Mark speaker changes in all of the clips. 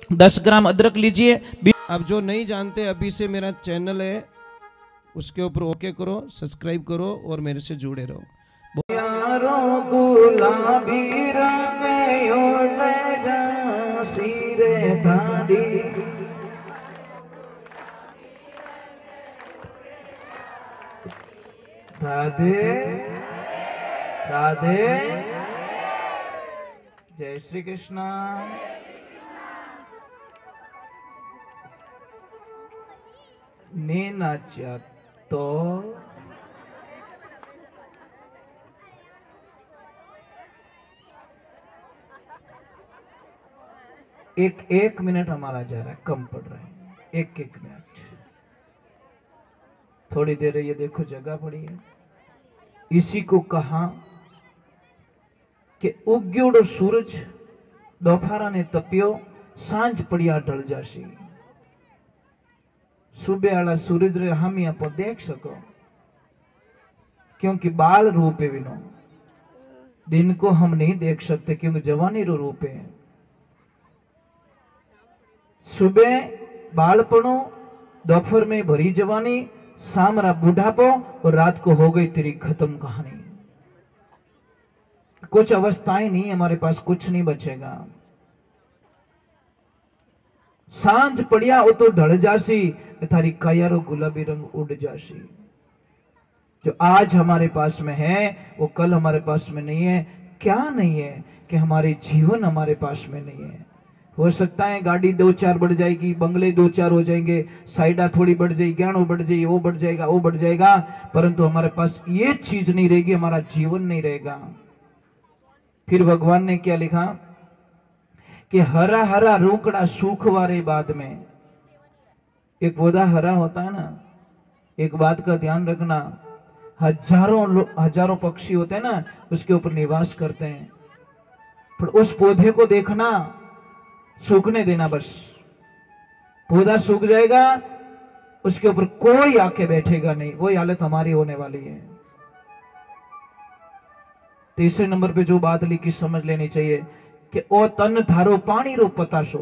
Speaker 1: 10 ग्राम अदरक लीजिए।
Speaker 2: अब जो नहीं जानते, अभी से मेरा चैनल है, उसके ऊपर ओके करो, सब्सक्राइब करो और मेरे से जुड़े रहो।
Speaker 1: यारों गुलाबी रंग ओढ़ जा सिरे थाड़ी, राधे राधे, जय श्री कृष्ण। ने नाचा तो एक मिनट हमारा जा रहा है, कम पड़ रहा है, एक मिनट। थोड़ी देर ये देखो जगह पड़ी है। इसी को कहा कि उग्योड़ो सूरज दोपहरा ने तपियो, सांझ पड़िया ढल जासी। सुबह वाला सूरज रे हम यहाँ पर देख सको, क्योंकि बाल रूप है विनो, दिन को हम नहीं देख सकते क्योंकि जवानी रो रूप है। सुबह बालपणो, दोपहर में भरी जवानी, शाम रा बुढ़ापो और रात को हो गई तेरी खत्म कहानी। कुछ अवस्थाएं नहीं, हमारे पास कुछ नहीं बचेगा। सांझ पड़िया वो तो ढल जासी, थारी कायारो गुलाबी रंग उड़ जासी। जो आज हमारे पास में है वो कल हमारे पास में नहीं है। क्या नहीं है कि हमारे जीवन हमारे पास में नहीं है। हो सकता है गाड़ी 2-4 बढ़ जाएगी, बंगले 2-4 हो जाएंगे, साइडा थोड़ी बढ़ जाएगी, ज्ञान बढ़ जाएगी, वो बढ़ जाएगा, वो बढ़ जाएगा, परंतु हमारे पास ये चीज नहीं रहेगी, हमारा जीवन नहीं रहेगा। फिर भगवान ने क्या लिखा कि हरा हरा रोकड़ा सूख वारे बाद में। एक पौधा हरा होता है ना, एक बात का ध्यान रखना, हजारों पक्षी होते हैं ना, उसके ऊपर निवास करते हैं, पर उस पौधे को देखना, सूखने देना बस। पौधा सूख जाएगा, उसके ऊपर कोई आके बैठेगा नहीं। वही हालत हमारी होने वाली है। तीसरे नंबर पे जो बात लिखी समझ लेनी चाहिए कि ओ तन धारो पानी रो पतासो।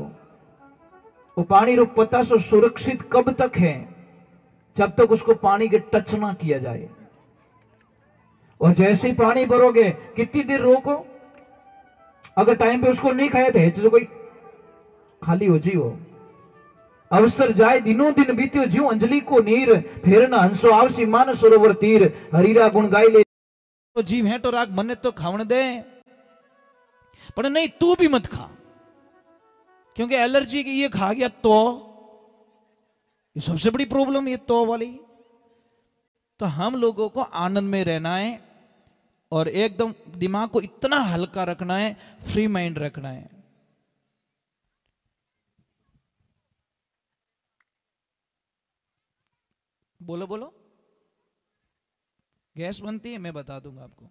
Speaker 1: वो पानी रो पतासो सुरक्षित कब तक है? जब तक उसको पानी के टच ना किया जाए। और जैसे ही पानी भरोगे, कितनी देर रोको, अगर टाइम पे उसको नहीं खाया तो कोई खाली हो जी। वो अवसर जाए दिनों दिन बीत्यो ज्यों अंजलि को नीर, फेर न हंसो आवसी मान सरोवर तीर, हरीरा गुण गाई ले। तो जीव है तो राग मन्ने तो खावन दे, पर नहीं तू भी मत खा, क्योंकि एलर्जी की ये खा गया तो ये सबसे बड़ी प्रॉब्लम, ये तो वाली। तो हम लोगों को आनंद में रहना है और एकदम दिमाग को इतना हल्का रखना है, फ्री माइंड रखना है। बोलो बोलो। गैस बनती है, मैं बता दूंगा आपको,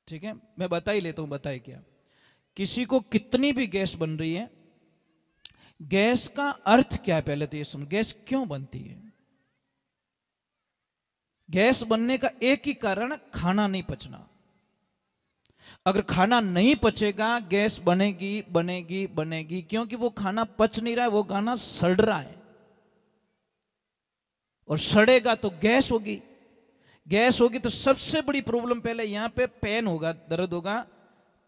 Speaker 1: ठीक है? मैं बता ही लेता हूं। बताए क्या, किसी को कितनी भी गैस बन रही है, गैस का अर्थ क्या है पहले तो ये समझ। गैस क्यों बनती है? गैस बनने का एक ही कारण, खाना नहीं पचना। अगर खाना नहीं पचेगा, गैस बनेगी बनेगी बनेगी, क्योंकि वो खाना पच नहीं रहा है, वो खाना सड़ रहा है, और सड़ेगा तो गैस होगी। गैस होगी तो सबसे बड़ी प्रॉब्लम पहले यहां पे पेन होगा, दर्द होगा,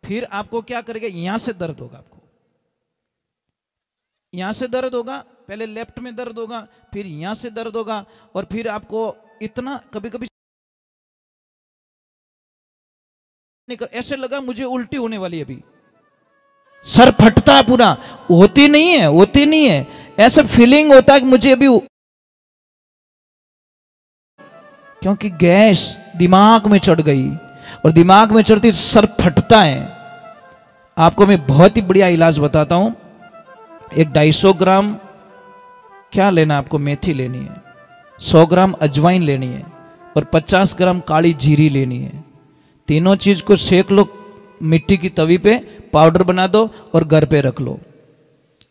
Speaker 1: फिर आपको क्या करेगा, यहां से दर्द होगा, आपको यहां से दर्द होगा, पहले लेफ्ट में दर्द होगा, फिर यहां से दर्द होगा, और फिर आपको इतना कभी कभी ऐसे लगा मुझे उल्टी होने वाली है, अभी सर फटता है पूरा। होती नहीं है, होती नहीं है, ऐसा फीलिंग होता है कि मुझे अभी, क्योंकि गैस दिमाग में चढ़ गई, और दिमाग में चढ़ती सर फटता है। आपको मैं बहुत ही बढ़िया इलाज बताता हूं। एक 250 ग्राम क्या लेना, आपको मेथी लेनी है, 100 ग्राम अजवाइन लेनी है, और 50 ग्राम काली जीरी लेनी है। तीनों चीज को सेक लो मिट्टी की तवी पे, पाउडर बना दो और घर पे रख लो,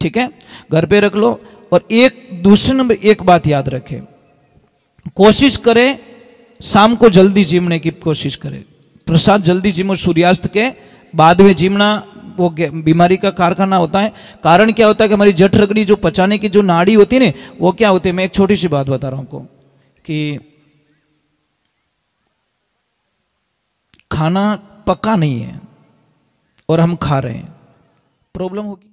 Speaker 1: ठीक है? घर पे रख लो। और एक दूसरे नंबर एक बात याद रखें, कोशिश करें शाम को जल्दी जिमने की कोशिश करें। प्रसाद जल्दी जिमो, सूर्यास्त के बाद में जिमना वो बीमारी का कारखाना होता है। कारण क्या होता है कि हमारी जठरगड़ी जो पचाने की जो नाड़ी होती है ना, वो क्या होती है, मैं एक छोटी सी बात बता रहा हूं आपको कि खाना पका नहीं है और हम खा रहे हैं, प्रॉब्लम होगी।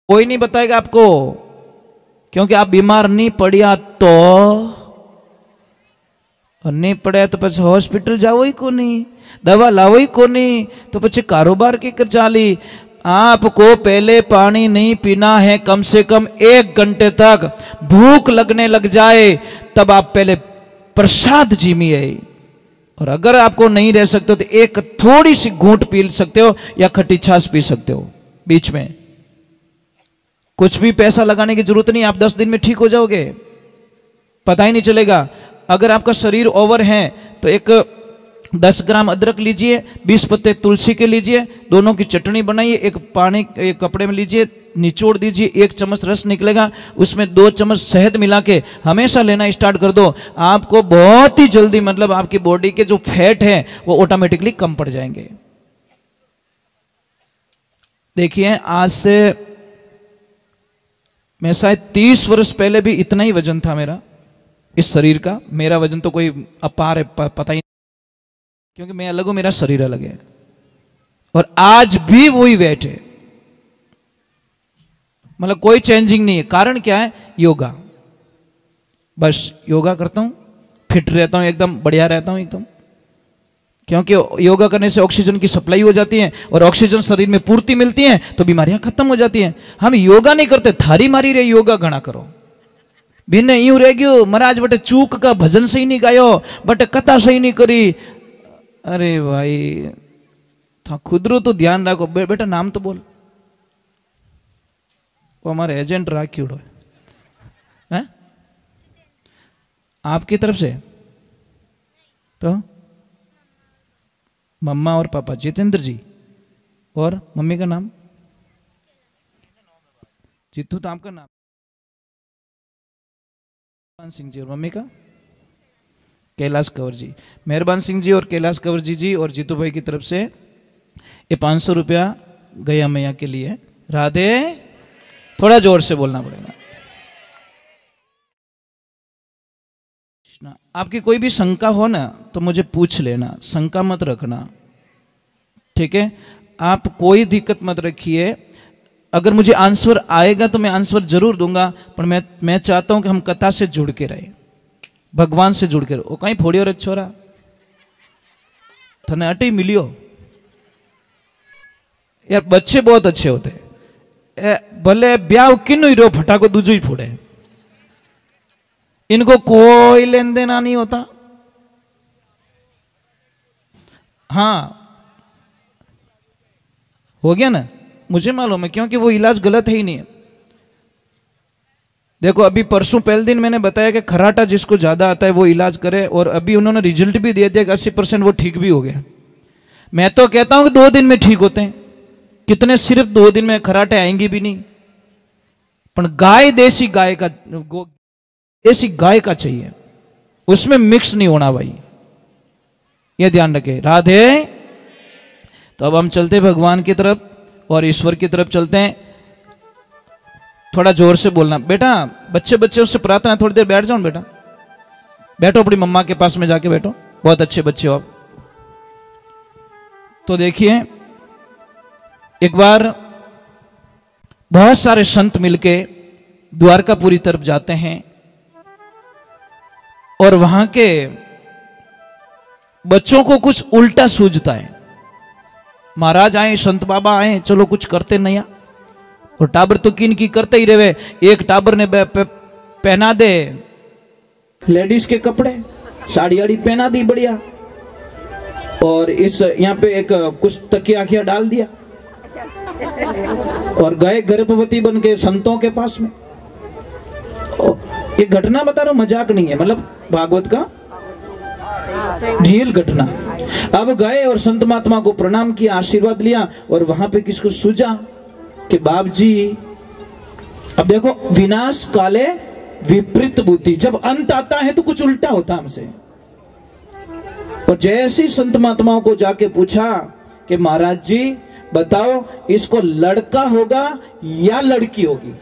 Speaker 1: कोई नहीं बताएगा आपको, क्योंकि आप बीमार नहीं पड़िया तो, और नहीं पड़े तो પછી હોસ્પિટલ જાવો ही को नहीं, दवा लावो ही को नहीं, तो પછી कारोबार की कर चाली। आपको पहले पानी नहीं पीना है, कम से कम 1 घंटे तक भूख लगने लग जाए तब आप पहले प्रसाद जीमिए। और अगर आपको नहीं रह सकते तो एक थोड़ी सी घूंट पी सकते हो या खट्टी छाछ पी सकते हो बीच में। कुछ भी पैसा लगाने की जरूरत नहीं, आप 10 दिन में ठीक हो जाओगे, पता ही नहीं चलेगा। अगर आपका शरीर ओवर है तो एक 10 ग्राम अदरक लीजिए, 20 पत्ते तुलसी के लीजिए, दोनों की चटनी बनाइए, एक पानी एक कपड़े में लीजिए, निचोड़ दीजिए, 1 चम्मच रस निकलेगा, उसमें 2 चम्मच शहद मिला के हमेशा लेना स्टार्ट कर दो। आपको बहुत ही जल्दी मतलब आपकी बॉडी के जो फैट है वो ऑटोमेटिकली कम पड़ जाएंगे। देखिए, आज से मैं शायद 30 वर्ष पहले भी इतना ही वजन था मेरा, इस शरीर का। मेरा वजन तो कोई अपार है, पता ही नहीं, क्योंकि मैं अलग हूं, मेरा शरीर अलग है। और आज भी वही वेट है, मतलब कोई चेंजिंग नहीं है। कारण क्या है? योगा। बस योगा करता हूं, फिट रहता हूं, एकदम बढ़िया रहता हूं एकदम, क्योंकि योगा करने से ऑक्सीजन की सप्लाई हो जाती है और ऑक्सीजन शरीर में पूर्ति मिलती है तो बीमारियां खत्म हो जाती हैं। हम योगा नहीं करते, थारी मारी रे योगा घना करो। भिन्न यूं रह गयो महाराज, बटे चूक का भजन सही नहीं गायो, बटे कथा सही नहीं करी। अरे भाई खुदरो तो ध्यान रखो, बेटा नाम तो बोल। वो हमारे एजेंट राखीड़ो है आपकी तरफ से, तो मम्मा और पापा जितेंद्र जी, और मम्मी का नाम जीतू, तो आपका नाम मेहरबान सिंह जी, और मम्मी का कैलाश कंवर जी। मेहरबान सिंह जी और कैलाश कंवर जी और जीतू भाई की तरफ से ये 500 रुपया गया मैया के लिए। राधे, थोड़ा जोर से बोलना पड़ेगा। आपकी कोई भी शंका हो ना तो मुझे पूछ लेना, शंका मत रखना, ठीक है? आप कोई दिक्कत मत रखिए। अगर मुझे आंसर आएगा तो मैं आंसर जरूर दूंगा, पर मैं चाहता हूं कि हम कथा से जुड़ के रहे, भगवान से जुड़ के रहे। वो कहीं फोड़ियो रे छोरा, थने अटी मिलियो यार। बच्चे बहुत अच्छे होते, भले ब्याह किन्नु ही रो फटाको दूजो ही फोड़े, इनको कोई लेन देना नहीं होता। हाँ हो गया ना, मुझे मालूम है, क्योंकि वो इलाज गलत है ही नहीं। देखो अभी परसों पहले दिन मैंने बताया कि खराटा जिसको ज्यादा आता है वो इलाज करे, और अभी उन्होंने रिजल्ट भी दे दिया कि 80% वो ठीक भी हो गए। मैं तो कहता हूं कि 2 दिन में ठीक होते हैं। कितने सिर्फ 2 दिन में खराटे आएंगे भी नहीं। पर गाय देसी गाय का, देसी गाय का चाहिए, उसमें मिक्स नहीं होना भाई, ये ध्यान रखे। राधे। तो अब हम चलते भगवान की तरफ और ईश्वर की तरफ चलते हैं। थोड़ा जोर से बोलना बेटा, बच्चे बच्चे उससे प्रार्थना, थोड़ी देर बैठ जाओ बेटा, बैठो अपनी मम्मा के पास में जाके बैठो, बहुत अच्छे बच्चे हो आप। तो देखिए, एक बार बहुत सारे संत मिलके द्वारकापुरी तरफ जाते हैं और वहां के बच्चों को कुछ उल्टा सूझता है। महाराज आए, संत बाबा आए, चलो कुछ करते नहीं। और टाबर तो किन की करते ही रहे। एक टाबर ने पहना दे लेडीज के कपड़े, साड़ी आड़ी पहना दी बढ़िया, और इस यहाँ पे एक कुछ तकिया आखिया डाल दिया और गए गर्भवती बन के संतों के पास में। ये घटना बता रहा हूं, मजाक नहीं है, मतलब भागवत का रियल घटना। अब गए और संत महात्मा को प्रणाम किया, आशीर्वाद लिया, और वहां पे किसको सूझा कि बाप जी, अब देखो, विनाश काले विपरीत बुद्धि, जब अंत आता है तो कुछ उल्टा होता हमसे। और जैसे ही संत महात्माओं को जाके पूछा कि महाराज जी बताओ, इसको लड़का होगा या लड़की होगी?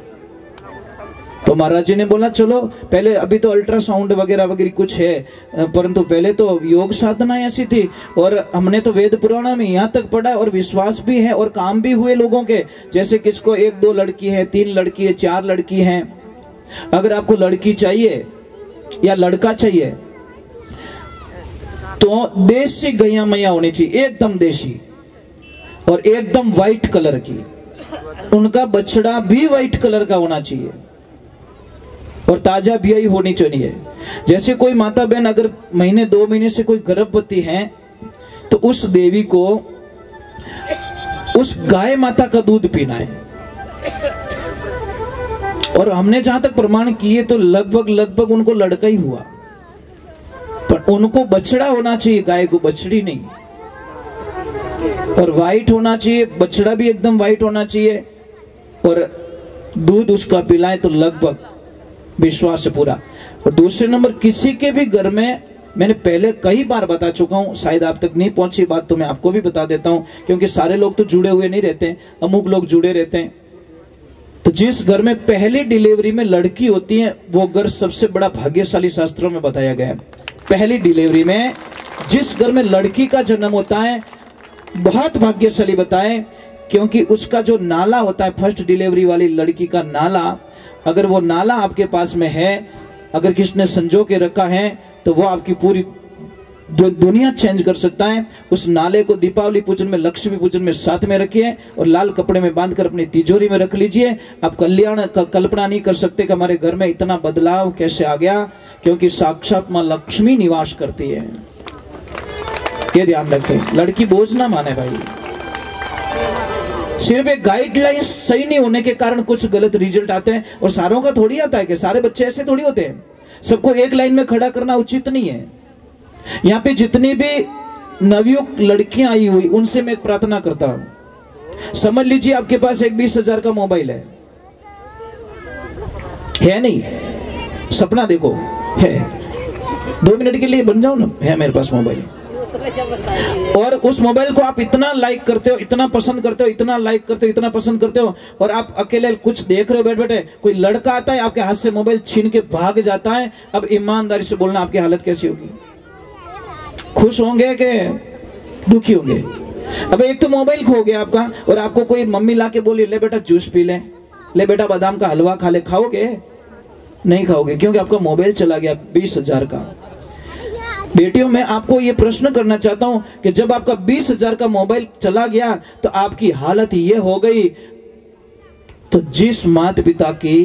Speaker 1: तो महाराज जी ने बोला चलो पहले, अभी तो अल्ट्रासाउंड वगैरह वगैरह कुछ है, परंतु पहले तो योग साधना ऐसी थी, और हमने तो वेद पुराण में यहाँ तक पढ़ा, और विश्वास भी है और काम भी हुए लोगों के, जैसे किसको 1-2 लड़की है, 3 लड़की है, 4 लड़की हैं। अगर आपको लड़की चाहिए या लड़का चाहिए तो देसी गैया मैया होनी चाहिए, एकदम देसी और एकदम व्हाइट कलर की। उनका बछड़ा भी व्हाइट कलर का होना चाहिए और ताजा ब्याई होनी चाहिए। जैसे कोई माता बहन अगर महीने 2 महीने से कोई गर्भवती है तो उस देवी को उस गाय माता का दूध पीना है। और हमने जहां तक प्रमाण किए तो लगभग उनको लड़का ही हुआ, पर उनको बछड़ा होना चाहिए, गाय को बछड़ी नहीं। और व्हाइट होना चाहिए, बछड़ा भी एकदम व्हाइट होना चाहिए, और दूध उसका पिलाएं तो लगभग विश्वास से पूरा। और दूसरे नंबर, किसी के भी घर में, मैंने पहले कई बार बता चुका हूं, शायद आप तक नहीं पहुंची बात, तो मैं आपको भी बता देता हूं, क्योंकि सारे लोग तो जुड़े हुए नहीं रहते, अमुक लोग जुड़े रहते हैं। तो जिस घर में पहली डिलीवरी में लड़की होती है वो घर सबसे बड़ा भाग्यशाली, शास्त्रों में बताया गया है। पहली डिलीवरी में जिस घर में लड़की का जन्म होता है बहुत भाग्यशाली बताए, क्योंकि उसका जो नाला होता है, फर्स्ट डिलीवरी वाली लड़की का नाला, अगर वो नाला आपके पास में है, अगर किसने संजो के रखा है, तो वो आपकी पूरी दुनिया चेंज कर सकता है। उस नाले को दीपावली पूजन में, लक्ष्मी पूजन में साथ में रखिए और लाल कपड़े में बांधकर अपनी तिजोरी में रख लीजिए। आप कल्याण का कल्पना नहीं कर सकते कि हमारे घर में इतना बदलाव कैसे आ गया, क्योंकि साक्षात मां लक्ष्मी निवास करती है। ये ध्यान रखें, लड़की बोझ ना माने भाई। सिर्फ एक गाइडलाइन सही नहीं होने के कारण कुछ गलत रिजल्ट आते हैं, और सारों का थोड़ी आता है कि सारे बच्चे ऐसे थोड़ी होते हैं। सबको एक लाइन में खड़ा करना उचित नहीं है। यहाँ पे जितनी भी नवयुक्त लड़कियां आई हुई, उनसे मैं एक प्रार्थना करता हूं, समझ लीजिए आपके पास एक 20,000 का मोबाइल है नहीं? सपना देखो है, 2 मिनट के लिए बन जाओ ना, है मेरे पास मोबाइल, और उस मोबाइल को आप इतना लाइक करते हो, इतना पसंद करते हो, इतना लाइक करते हो, इतना पसंद करते हो, और आप अकेले कुछ देख रहे हो बैठ बैठे, कोई लड़का आता है आपके हाथ से मोबाइल छीन के भाग जाता है। अब ईमानदारी से बोलना, आपकी हालत कैसी होगी? खुश होंगे कि दुखी होंगे? अब एक तो मोबाइल खो गया आपका, और आपको कोई मम्मी लाके बोली ले बेटा जूस पी ले बेटा बादाम का हलवा खा ले, खाओगे? नहीं खाओगे, क्योंकि आपका मोबाइल चला गया 20,000 का। बेटियों, मैं आपको ये प्रश्न करना चाहता हूं कि जब आपका 20,000 का मोबाइल चला गया तो आपकी हालत ये हो गई, तो जिस माता पिता की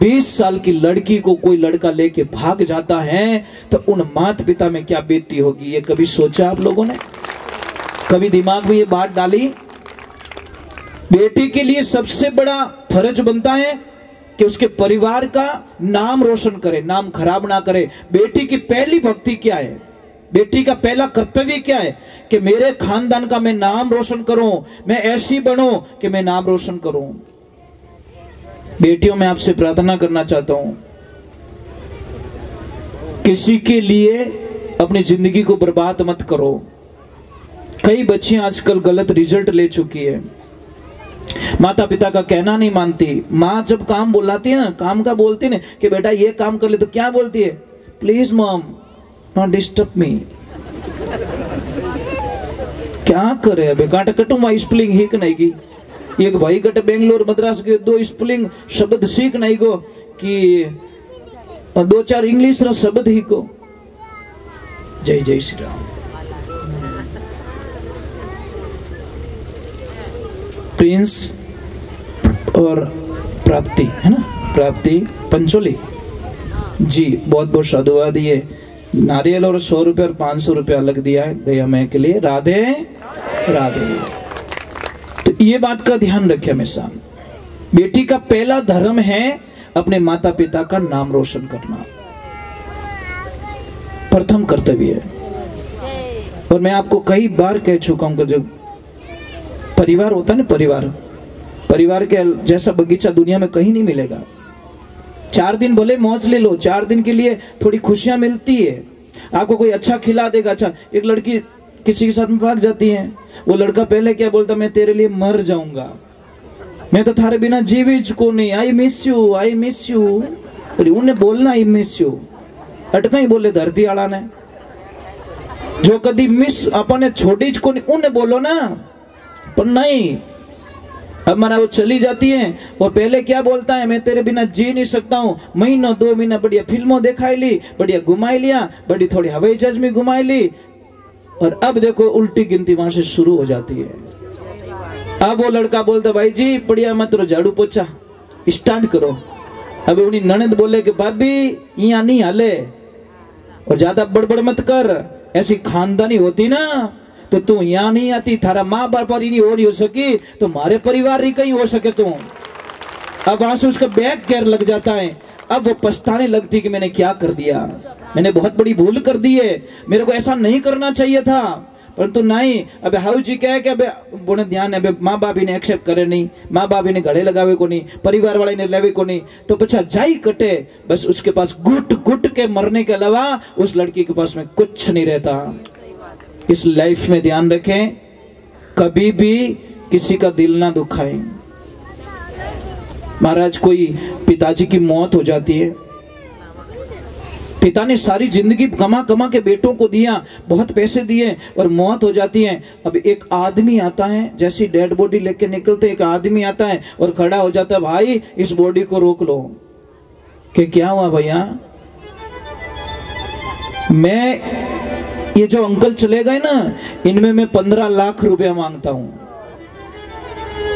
Speaker 1: 20 साल की लड़की को कोई लड़का लेके भाग जाता है, तो उन माता पिता में क्या बीतती होगी? ये कभी सोचा आप लोगों ने? कभी दिमाग में ये बात डाली? बेटी के लिए सबसे बड़ा फर्ज बनता है कि उसके परिवार का नाम रोशन करे, नाम खराब ना करे। बेटी की पहली भक्ति क्या है? बेटी का पहला कर्तव्य क्या है? कि मेरे खानदान का मैं नाम रोशन करूं, मैं ऐसी बनूं कि मैं नाम रोशन करूं। बेटियों, मैं आपसे प्रार्थना करना चाहता हूं, किसी के लिए अपनी जिंदगी को बर्बाद मत करो। कई बच्चियां आजकल गलत रिजल्ट ले चुकी है, माता पिता का कहना नहीं मानती। माँ जब काम बुलाती है ना, काम का बोलती ना कि बेटा ये काम कर ले, तो क्या बोलती है? Please mom not disturb me. क्या करे बेकाट कटू माँ स्पेलिंग हिक नहीं की, एक भाई कट बेंगलोर मद्रास के 2 स्पेलिंग शब्द सीख नहीं को कि 2-4 इंग्लिश रा शब्द ही को। जय जय श्री राम। प्रिंस और प्राप्ति है ना, प्राप्ति पंचोली जी, बहुत बहुत साधुवाद। ये नारियल और 100 रुपए और 500 रुपए अलग दिया है गया मैं के लिए। राधे राधे। तो ये बात का ध्यान रखे हमेशा, बेटी का पहला धर्म है अपने माता पिता का नाम रोशन करना, प्रथम कर्तव्य है। और मैं आपको कई बार कह चुका हूं कि जो परिवार होता है ना, परिवार के जैसा बगीचा दुनिया में कहीं नहीं मिलेगा। 4 दिन भले मौज ले लो, 4 दिन के लिए थोड़ी खुशियां मिलती है, आपको कोई अच्छा खिला देगा। अच्छा, एक लड़की किसी के साथ में भाग जाती है, वो लड़का पहले क्या बोलता, मैं तेरे लिए मर जाऊंगा, मैं तो थारे बिना जीवित को नहीं, I miss you, I miss you. उन्हें बोलना आई मिस यू, अटका ही बोले धरती आला ने, जो कभी मिस अपने छोड़ी को नहीं, उन्हें बोलो ना। पर नहीं, अब मारा वो चली जाती है, वो पहले क्या बोलता है, मैं तेरे बिना जी नहीं सकता हूँ। महीनों 2 महीना बढ़िया फिल्मों दिखाई ली, बढ़िया घुमाई लिया, बड़ी थोड़ी हवाई जहाज में घुमाई ली, और अब देखो उल्टी गिनती वहां से शुरू हो जाती है। अब वो लड़का बोलता, भाई जी बढ़िया मत रो, झाड़ू पोछा स्टार्ट करो। अब उन्हीं ननद बोले कि भाभी यहाँ नहीं हाले, और ज्यादा बड़बड़ मत कर, ऐसी खानदानी होती ना तो तू यहाँ नहीं आती, थारा माँ बाप और नहीं हो सकी तो हमारे परिवार ही कहीं हो सके तू। अब वहां से उसका बैग गैर लग जाता है, अब वो पछताने लगती कि मैंने क्या कर दिया, मैंने बहुत बड़ी भूल कर दी है, मेरे को ऐसा नहीं करना चाहिए था, परंतु नहीं। अब हाउ जी कहे कि अबे बोने ध्यान है, माँ बाप ने एक्सेप्ट करे नहीं, माँ बाप ने गले लगावे को नहीं, परिवार वाले ने लेवे को नहीं, तो पछा जाई कटे, बस उसके पास घुट घुट के मरने के अलावा उस लड़की के पास में कुछ नहीं रहता। इस लाइफ में ध्यान रखें, कभी भी किसी का दिल ना दुखाएं। महाराज, कोई पिताजी की मौत हो जाती है, पिता ने सारी जिंदगी कमा कमा के बेटों को दिया, बहुत पैसे दिए, और मौत हो जाती है। अब एक आदमी आता है, जैसी डेड बॉडी लेके निकलते एक आदमी आता है और खड़ा हो जाता है, भाई इस बॉडी को रोक लो। कि क्या हुआ भैया, मैं ये जो अंकल चले गए ना, इनमें मैं 15 लाख रुपया मांगता हूं,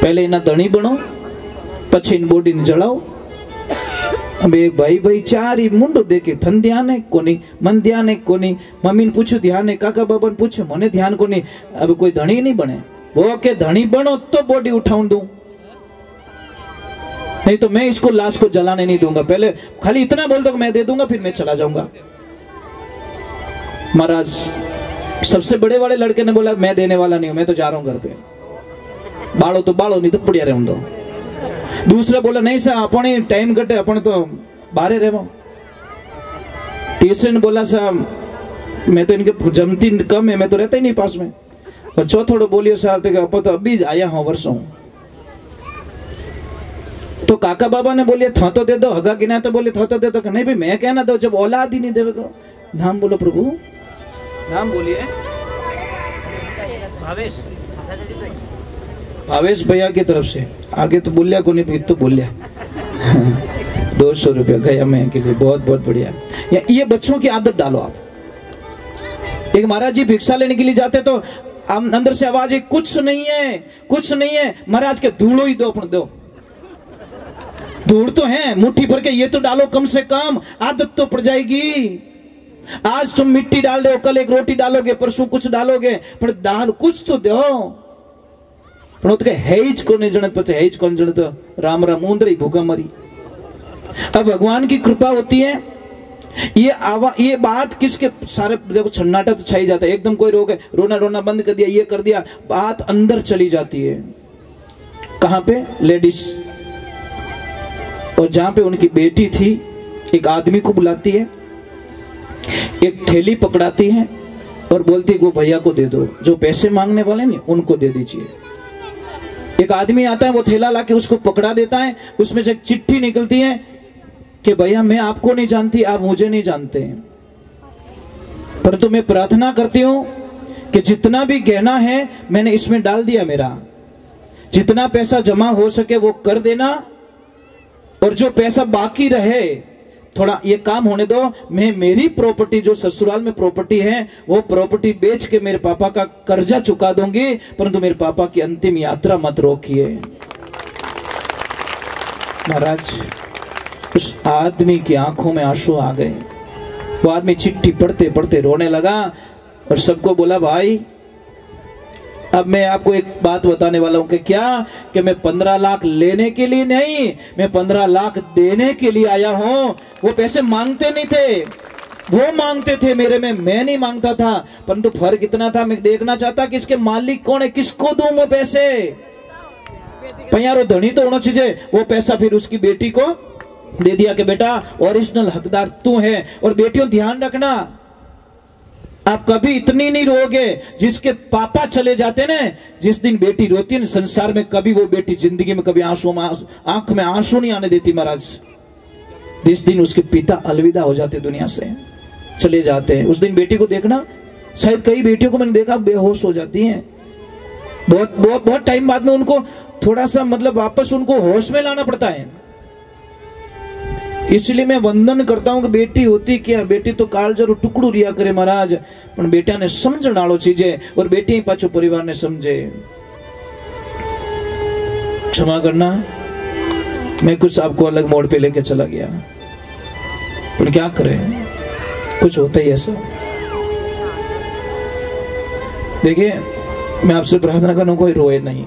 Speaker 1: पहले इन्हें धनी बनो, पछे इन बॉडी ने जड़ाओ। अब एक भाई चार मुंडो देखे, थन ध्यान है कोनी, मन ध्यान है कोनी, मम्मी ने पूछो ध्यान है, काका बाबा ने पूछो, मने ध्यान कोनी। अब कोई धनी नहीं बने, वो के धनी बनो तो बॉडी उठाऊं दूं, नहीं तो मैं इसको लाश को जलाने नहीं दूंगा। पहले खाली इतना बोल दो मैं दे दूंगा, फिर मैं चला जाऊंगा। महाराज, सबसे बड़े वाले लड़के ने बोला, मैं देने वाला नहीं हूं, मैं तो जा रहा हूं घर पे, बाड़ो तो बाड़ो, नहीं तो बढ़िया रहूं दो। दूसरा बोला, नहीं सर अपने टाइम कटे, अपने तो बाहर रहो। तीसरे ने बोला, साहब मैं तो इनके जमती कम है, मैं तो रहता ही नहीं पास में। और चौथोड़ो बोलियो, साहब तो अभी आया हूं वर्षों। तो काका बाबा ने बोलिए था तो दे दो, हगा गिना तो बोले था तो दे दो, नहीं भाई मैं कहना दो, जब औलाद ही नहीं दे तो। नाम बोलो प्रभु, नाम बोलिए। भावेश भैया की तरफ से, आगे तो बोलिया को नहीं, तो बोलिया 200 रुपया गया मैं के लिए, बहुत बहुत बढ़िया। ये बच्चों की आदत डालो आप। एक महाराज जी भिक्षा लेने के लिए जाते तो अंदर से आवाज है, कुछ नहीं है, कुछ नहीं है। महाराज के धूड़ो ही दो, अपने दो धूड़ तो है मुट्ठी भर के, ये तो डालो कम से कम, आदत तो पड़ जाएगी। आज तुम मिट्टी डाल रहे हो, कल एक रोटी डालोगे, परसों कुछ डालोगे, पर डाल कुछ तो दो। पण तो हेज को नहीं जणत, पचे हेज कौन जणत, राम राम मुंदरी भूखा मरी। अब भगवान की कृपा होती है। ये बात किसके सारे देखो सन्नाटा तो छाई जाता है, एकदम कोई रोना रोना बंद कर दिया, ये कर दिया, बात अंदर चली जाती है। कहां पे? लेडीज। और जहां पे उनकी बेटी थी, एक आदमी को बुलाती है, एक थैली पकड़ाती है और बोलती है वो भैया को दे दो, जो पैसे मांगने वाले नहीं उनको दे दीजिए। एक आदमी आता है, वो थैला लाके उसको पकड़ा देता है, उसमें से एक चिट्ठी निकलती है कि भैया मैं आपको नहीं जानती, आप मुझे नहीं जानते, परंतु मैं प्रार्थना करती हूं कि जितना भी गहना है मैंने इसमें डाल दिया, मेरा जितना पैसा जमा हो सके वो कर देना, और जो पैसा बाकी रहे थोड़ा ये काम होने दो, मैं मेरी प्रॉपर्टी जो ससुराल में प्रॉपर्टी है वो प्रॉपर्टी बेच के मेरे पापा का कर्जा चुका दूंगी, परंतु मेरे पापा की अंतिम यात्रा मत रोकिए। महाराज, उस आदमी की आंखों में आंसू आ गए। वो आदमी चिट्ठी पढ़ते पढ़ते रोने लगा और सबको बोला, भाई अब मैं आपको एक बात बताने वाला हूं कि क्या, कि मैं 15 लाख लेने के लिए नहीं, मैं 15 लाख देने के लिए आया हूं। वो पैसे मांगते नहीं थे, वो मांगते थे मेरे में, मैं नहीं मांगता था। परंतु फर्क इतना था, मैं देखना चाहता कि इसके मालिक कौन है, किसको दूं वो पैसे। यार धनी तो होना चाहिए। वो पैसा फिर उसकी बेटी को दे दिया कि बेटा ओरिजिनल हकदार तू है। और बेटियों ध्यान रखना, आप कभी इतनी नहीं रोगे जिसके पापा चले जाते ना, जिस दिन बेटी रोती है संसार में, कभी वो बेटी जिंदगी में कभी आंख में आंसू नहीं आने देती महाराज। जिस दिन उसके पिता अलविदा हो जाते, दुनिया से चले जाते हैं, उस दिन बेटी को देखना, शायद कई बेटियों को मैंने देखा बेहोश हो जाती हैं। बहुत बहुत बहुत टाइम बाद में उनको थोड़ा सा मतलब वापस उनको होश में लाना पड़ता है। इसलिए मैं वंदन करता हूं कि बेटी होती क्या, बेटी तो काळजारू टुकड़ू रिया करे महाराज, पण बेटा ने समझण वालो चीजे, और बेटी पाछो परिवार ने समझे। क्षमा करना, मैं कुछ आपको अलग मोड़ पे लेके चला गया, पर क्या करें, कुछ होता ही ऐसा। देखिए मैं आपसे प्रार्थना करूं, कोई रोए नहीं,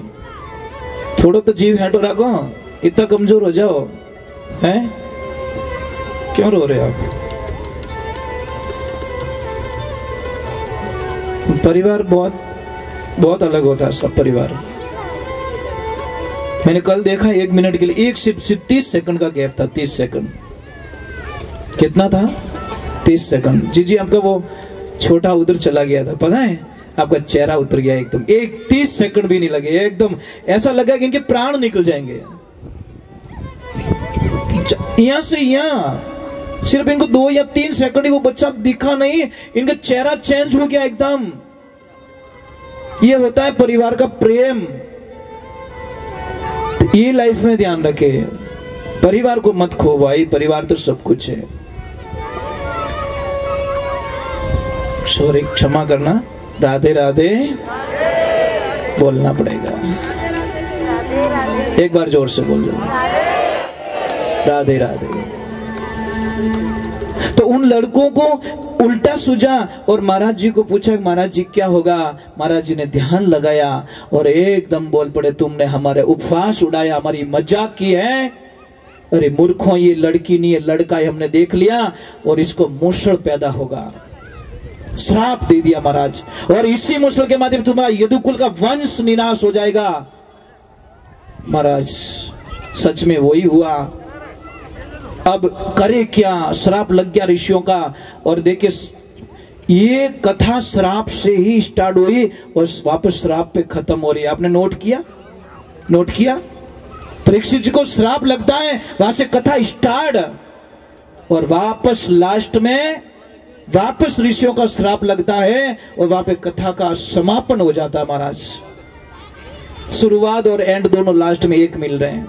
Speaker 1: थोड़ा तो जीव हैंटो रखो, इतना कमजोर हो जाओ हैं, क्यों रो रहे आप? परिवार बहुत बहुत अलग होता है सब परिवार। मैंने कल देखा 1 मिनट के लिए, एक सिर्फ 30 सेकंड का गैप था, 30 सेकंड। कितना था? 30 सेकंड। जी आपका वो छोटा उधर चला गया था, पता है? आपका चेहरा उतर गया एकदम, 30 सेकंड भी नहीं लगे, एकदम ऐसा लगा कि इनके प्राण निकल जाएंगे। यहां से यहां सिर्फ इनको 2 या 3 सेकंड ही वो बच्चा दिखा नहीं, इनका चेहरा चेंज हो गया एकदम। ये होता है परिवार का प्रेम। ये लाइफ में ध्यान रखे, परिवार को मत खो भाई, परिवार तो सब कुछ है। सॉरी, क्षमा करना, राधे राधे बोलना पड़ेगा, एक बार जोर से बोल दो, राधे राधे। तो उन लड़कों को उल्टा सूझा और महाराज जी को पूछा, महाराज जी क्या होगा? महाराज जी ने ध्यान लगाया और एकदम बोल पड़े, तुमने हमारे उपवास उड़ाया, हमारी मजाक की है। अरे मूर्खों, ये लड़की नहीं है, लड़का है, हमने देख लिया, और इसको मूषण पैदा होगा। श्राप दे दिया महाराज, और इसी मूषण के माध्यम तुम्हारा यदुकुल का वंश निनाश हो जाएगा। महाराज सच में वही हुआ। अब करे क्या, श्राप लग गया ऋषियों का। और देखिए ये कथा श्राप से ही स्टार्ट हुई और वापस श्राप पे खत्म हो रही है। आपने नोट किया? नोट किया? परीक्षित जी को श्राप लगता है, वहां से कथा स्टार्ट, और वापस लास्ट में वापस ऋषियों का श्राप लगता है और वहां पे कथा का समापन हो जाता है महाराज। शुरुआत और एंड दोनों लास्ट में एक मिल रहे हैं,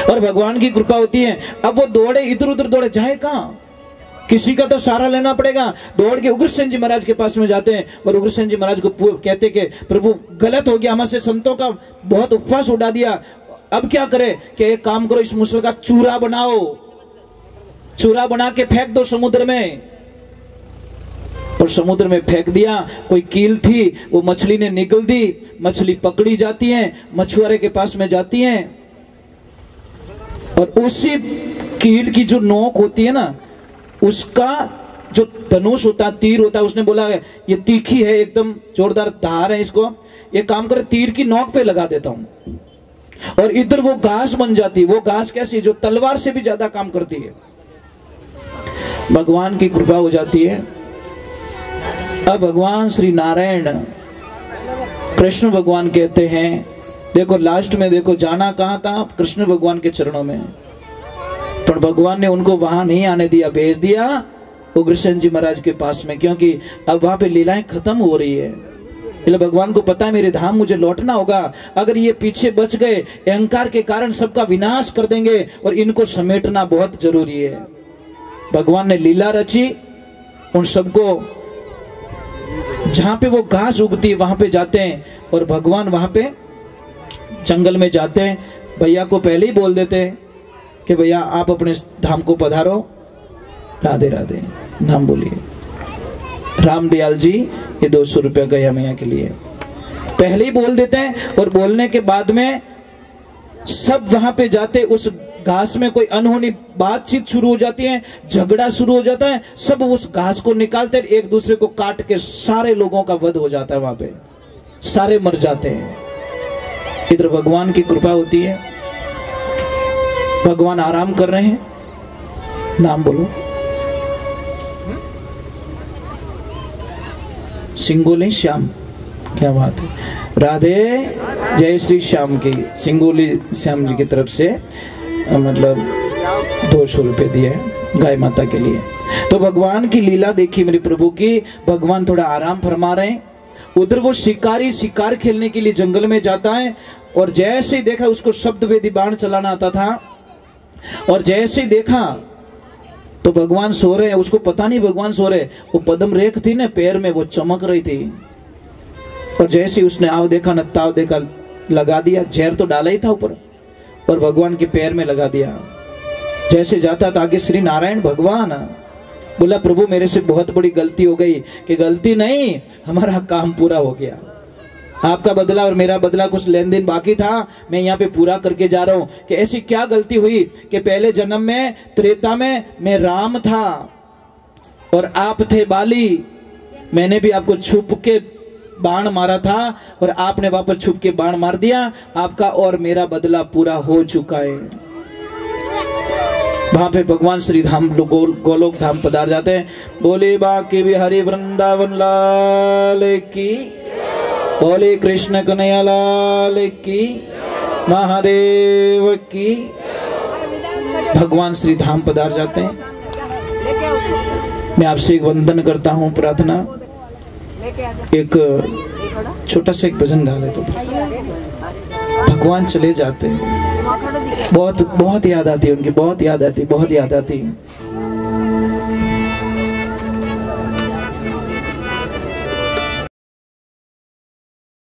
Speaker 1: और भगवान की कृपा होती है। अब वो दौड़े, इधर उधर दौड़े, जाए कहां? किसी का तो सहारा लेना पड़ेगा। दौड़ के उग्रसेन जी महाराज के पास में जाते हैं, और उग्रसेन जी महाराज को कहते कि प्रभु गलत हो गया, हमसे संतों का बहुत उपवास उड़ा दिया, अब क्या करे? कि एक काम करो, इस मूसल का चूरा बनाओ, चूरा बना के फेंक दो समुद्र में। और समुद्र में फेंक दिया। कोई कील थी, वो मछली ने निगल दी, मछली पकड़ी जाती है, मछुआरे के पास में जाती है, और उसी कील की जो नोक होती है ना, उसका जो धनुष होता है, तीर होता है, उसने बोला ये तीखी है, एकदम जोरदार धार है, इसको ये काम करे तीर की नोक पे लगा देता हूं, और इधर वो घास बन जाती है। वो घास कैसी? जो तलवार से भी ज्यादा काम करती है। भगवान की कृपा हो जाती है। अब भगवान श्री नारायण कृष्ण भगवान कहते हैं, देखो लास्ट में देखो जाना कहां था? कृष्ण भगवान के चरणों में, पर भगवान ने उनको वहां नहीं आने दिया, भेज दिया उग्रसेन जी महाराज के पास में, क्योंकि अब वहां पे लीलाएं खत्म हो रही है। इसलिए भगवान को पता है मेरे धाम मुझे लौटना होगा, अगर ये पीछे बच गए अहंकार के कारण सबका विनाश कर देंगे, और इनको समेटना बहुत जरूरी है। भगवान ने लीला रची, उन सबको जहां पे वो घास उगती है वहां पे जाते हैं, और भगवान वहां पे जंगल में जाते हैं। भैया को पहले ही बोल देते हैं कि भैया आप अपने धाम को पधारो, राधे राधे नाम बोलिए। रामदयाल जी ये 200 रुपया गया मैया के लिए, पहले ही बोल देते हैं। और बोलने के बाद में सब वहां पे जाते, उस घास में कोई अनहोनी बातचीत शुरू हो जाती है, झगड़ा शुरू हो जाता है, सब उस घास को निकालते हैं, एक दूसरे को काट के सारे लोगों का वध हो जाता है, वहां पे सारे मर जाते हैं। इधर भगवान की कृपा होती है, भगवान आराम कर रहे हैं, नाम बोलो, सिंगोली श्याम, क्या बात है, राधे जय श्री श्याम की, सिंगोली श्याम जी की तरफ से मतलब 200 रुपए दिए गाय माता के लिए। तो भगवान की लीला देखी मेरे प्रभु की, भगवान थोड़ा आराम फरमा रहे हैं। उधर वो शिकारी शिकार खेलने के लिए जंगल में जाता है, और जैसे ही देखा उसको शब्द वेदी बाण चलाना आता था, और जैसे ही देखा तो भगवान सो रहे हैं, उसको पता नहीं भगवान सो रहे, वो पद्म रेख थी ना पैर में, वो चमक रही थी, और जैसे ही उसने आव देखा न ताव देखा, लगा दिया, जहर तो डाला ही था ऊपर, और भगवान के पैर में लगा दिया। जैसे जाता था आगे श्री नारायण भगवान बोला, प्रभु मेरे से बहुत बड़ी गलती हो गई, कि गलती नहीं, हमारा काम पूरा हो गया, आपका बदला और मेरा बदला कुछ लेन देन बाकी था, मैं यहाँ पे पूरा करके जा रहा हूँ। कि ऐसी क्या गलती हुई कि पहले जन्म में त्रेता में मैं राम था और आप थे बाली, मैंने भी आपको छुप के बाण मारा था और आपने वापस छुप के बाण मार दिया, आपका और मेरा बदला पूरा हो चुका है। वहां पे भगवान श्री धाम गोलोक धाम पधार जाते हैं। बोले बाकी बिहारी वृंदावन लाल की, बोले कृष्ण कन्हैया लाल की, महादेव की। भगवान श्री धाम पधार जाते हैं। मैं आपसे एक वंदन करता हूँ, प्रार्थना, एक छोटा सा एक भजन गा लेते, भगवान चले जाते हैं, बहुत बहुत याद आती है उनकी, बहुत याद आती, बहुत याद आती है।